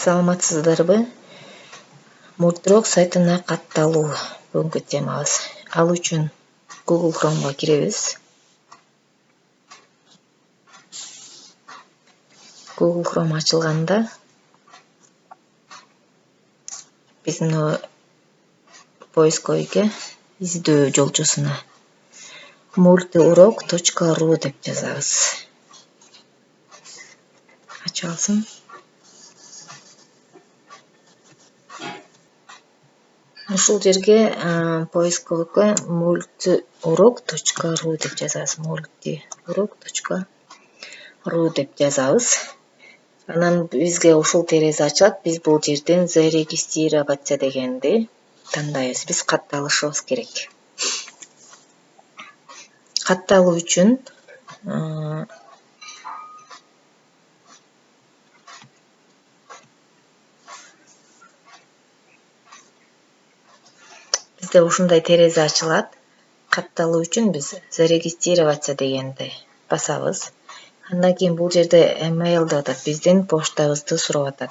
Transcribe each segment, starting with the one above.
Саламатсыздарбы? Мурдурок сайтына катталуу бүгүнкү темабыз. Ал үчүн Google Chrome'га киребиз. Google Chrome ачылганда биз поисковикке издөө жолчусуна multiurok.ru деп жазабыз. Ачалсын. Ушул жерге поисковикке multiurok.ru деп жазабыз. multiurok.ru деп жазабыз. Анан бизге ушул терезе ачат. Биз бул жерден зарегистрироваться дегенди тандайбыз. Биз катталышыбыз керек. Катталуу үчүн бизде ушундай терезе ачылат. Катталуу үчүн биз зарегистрироваться дегенди басабыз. Андан кийин бул жерде email деп атат. Биздин поштабызды сурап атат.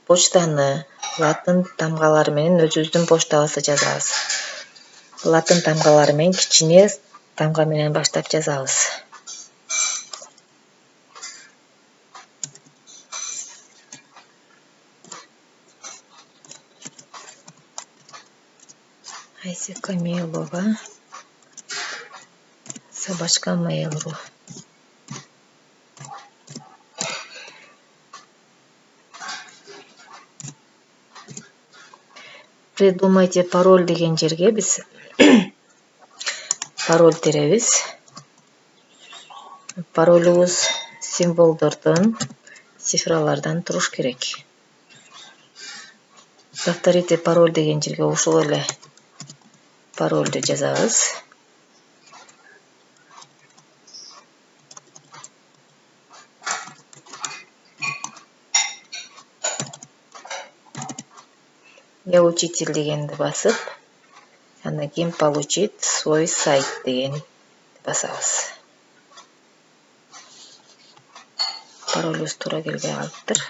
Почтаны латын тамгалары менен өзүбүздүн поштабызды жазабыз. Латын тамгалары менен кичине тамга менен баштап жазабыз. Айсека Мейлова @mail.ru. Придумайте пароль деген жерге биз пароль теребиз. Паролубуз символдордон, цифралардан туруш керек. Повторите пароль деген жерге ушул эле парольду жазабыз. Я учитель дегенди басып, андан кийин получить свой сайт деген басабыз. Паролубуз туура келбей калыптыр.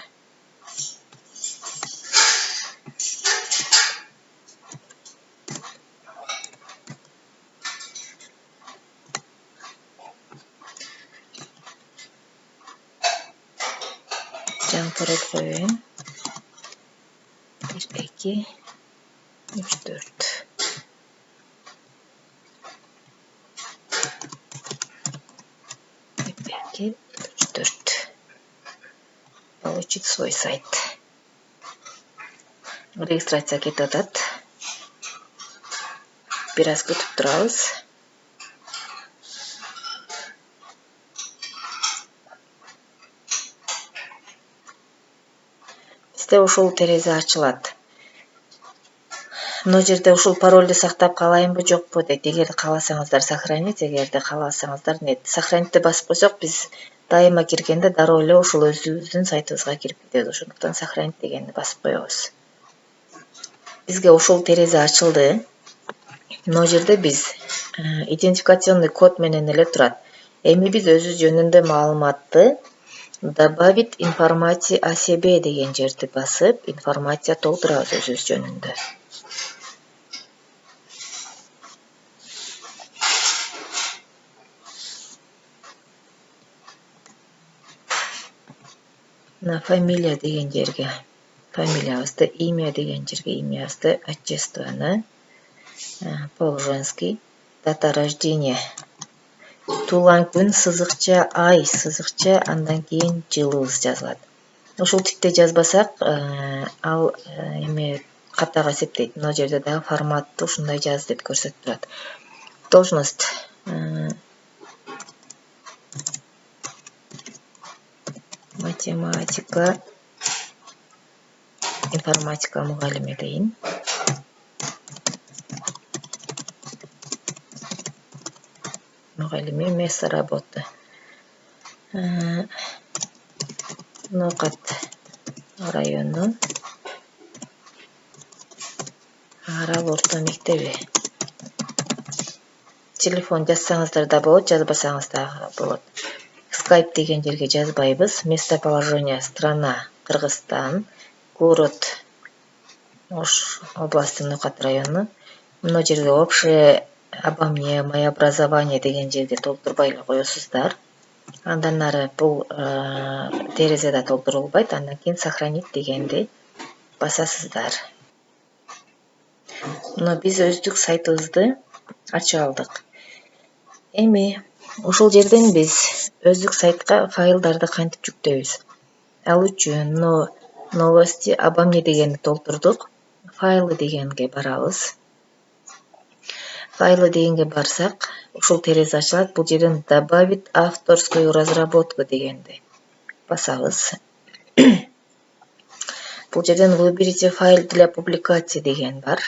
Жаңы пароль коеюн. 1, 2, 3, 4. Получить свой сайт. Регистрация кетип атат. Бир аз күтүп турабыз. Бизде ушул терезе ачылат. Мына жерде ушул парольду сактап калайынбы, жокпу дейт. Эгер кааласаңыздар сохранить, эгерде кааласаңыздар нет. Сохранитьти басып койсок, биз дайыма киргенде дароо эле ушул өзүбүздүн сайтыбызга кирип кетет. Ошондуктан сохранить дегенди басып коебуз. Бизге ушул терезе ачылды. Мына жерде биз идентификационный код менен эле турат. Эми биз өзүбүз жөнүндө маалыматты добавить информации о себе деген жерди басып, информация толтурабыз өзүбүз жөнүндө. На фамилия деген жерге фамилиябызды, имя деген жерге имябызды, отчествоны, пол женский, дата рождения, туулган күн сызыкча ай сызыкча, андан кийин жылыбыз жазылат. Ушул типте жазбасак, ал эме катага эсептейт. Мына жерде дагы форматты ушундай жаз деп көрсөтүп турат. Должность математика, информатика мугалими дейин. Мугалими, место работы. Нокат району, Арал орто мектеби. Телефон жазсаңыздар да болот, жазбасаңыз да болот. Skype деген жерге жазбайбыз. Местоположение страна Кыргызстан, город Ош области Нукат району. Мына жерге общее обо мне, мое образование деген жерге толтурбай эле коесуздар. Андан ары бул терезеде толтурулбайт, андан кийин сохранить дегенди басасыздар. Мына биз өздүк сайтыбызды ачып алдык. Эми ушул жерден биз өздүк сайтка файлдарды кантип жүктөйбүз? Ал үчүн новости обо мне дегенди толтурдук. Файлы дегенге барабыз. Файлы дегенге барсак, ушул терезе ачылат. Бул жерден добавить авторскую разработку дегенди басабыз. Бул жерден выберите файл для публикации деген бар.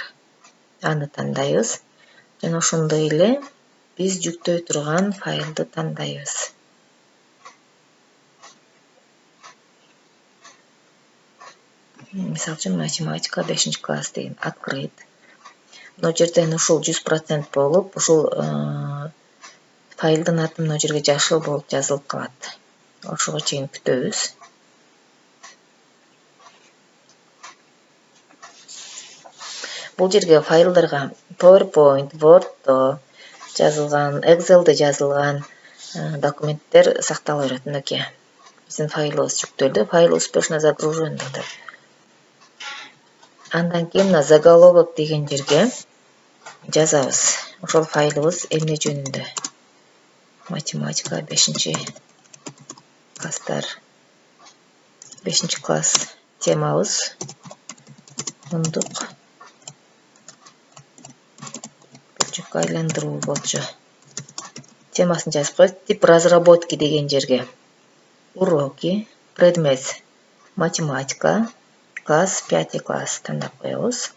Аны тандайбыз. Жана ошондой эле биз жүктөй турган файлды тандайбыз. Мисалы үчүн математика 5-класс деген открыть. Мына жерден ушул 100% болуп, ушул файлдын аты мына жерге жашыл болуп жазылып калат. Ошого чейин күтөбүз. Бул жерге файлдарга PowerPoint, Word'то жазылган, Excel'де жазылган документтер сактала берет. Мынакей. Биздин файлыбыз жүктөлдү. Файл успешно загружен деп. Андан кийин мына заголовок деген жерге жазабыз. Ошол файлыбыз эмне жөнүндө? Математика 5-класстар. 5-класс темабыз мундук. Бөлчөккө айландыруу болчу. Темасын жазып коебуз. Тип разработки деген жерге уроки, предмет математика, класс 5-класс тандап коебуз.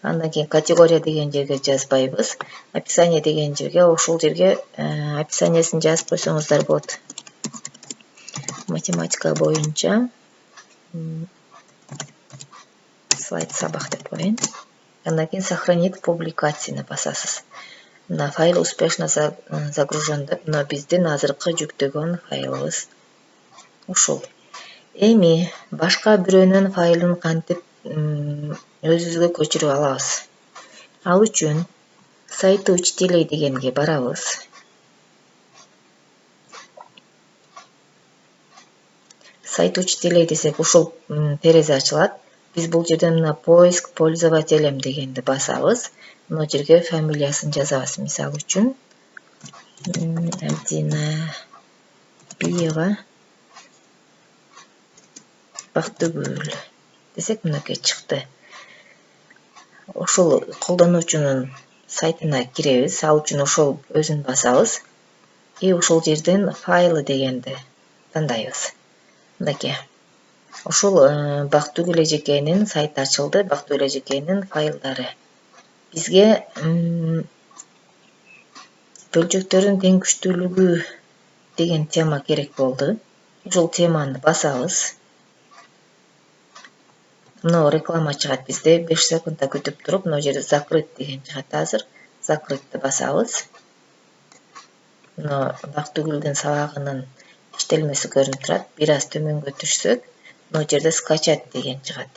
Андан кийин категория деген жерге жазбайбыз. Описание деген жерге ушул жерге описаниясын жазып койсоңуздар болот. Математика боюнча слайд сабак деп коеюн. Андан кийин сохранить публикацияны басасыз. Мына файл успешно загружен деп, мына биздин азыркы жүктөгөн файлыбыз ушул. Эми башка бирөөнүн файлын кантип өзүбүзгө көчүрүп алабыз? Ал үчүн сайты учителей дегенге барабыз. Сайт учителей десек, ушул терезе ачылат. Биз бул жерден мына поиск пользователем дегенди басабыз. Мына жерге фамилиясын жазабыз. Мисалы үчүн Абдина Биева Бактыгүл десек, мынакей чыкты. Ошол колдонуучунун сайтына киребиз. Ал үчүн ошол өзүн басабыз. И ушул жерден файлы дегенди тандайбыз. Мынакей. Ушул Бактыгүл эжекейнин сайты ачылды. Бактыгүл эжекейнин файлдары. Бизге бөлчөктөрдүн тең күчтүүлүгү деген тема керек болду. Ушул теманы басабыз. Мына реклама чыгат бизде. 5 секундда күтүп туруп, мына жерде закрыть деген чыгат азыр. Закрытьты басабыз. Мына Бактыгүлдүн сабагынын иштелмеси көрүнүп турат. Бир аз төмөнгө түшсөк, мына жерде скачать деген чыгат.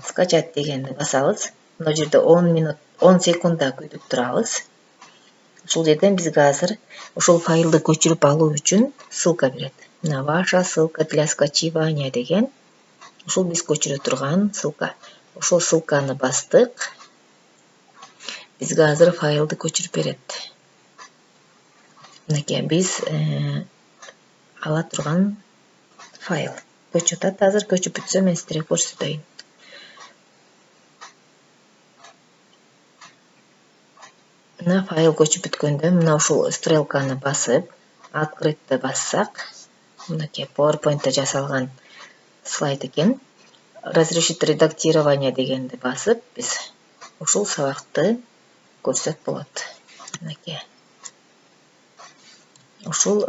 Скачать дегенди басабыз. Мына жерде 10 секундда күтүп турабыз. Ушул жерден бизге азыр ушул файлды көчүрүп алуу үчүн ссылка берет. Мына ваша ссылка для скачивания деген. Ушул биз көчүрө турган ссылка. Ушул ссылканы бастык. Бизге азыр файлды көчүрүп берет. Мынакей биз ала турган файл. Көчүп атат азыр. Көчүп бүтсө мен сиздерге көрсөтөйүн. Мына файл көчүп бүткөндө, мына ушул стрелканы басып, открытьты бассак, мынакей PowerPoint'та жасалган слайд экен. Разрешить редактирование дегенди басып, биз ушул сабакты көрсөк болот. Мынакей. Ушул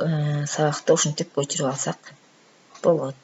сабакты ушинтип көчүрүп алсак болот.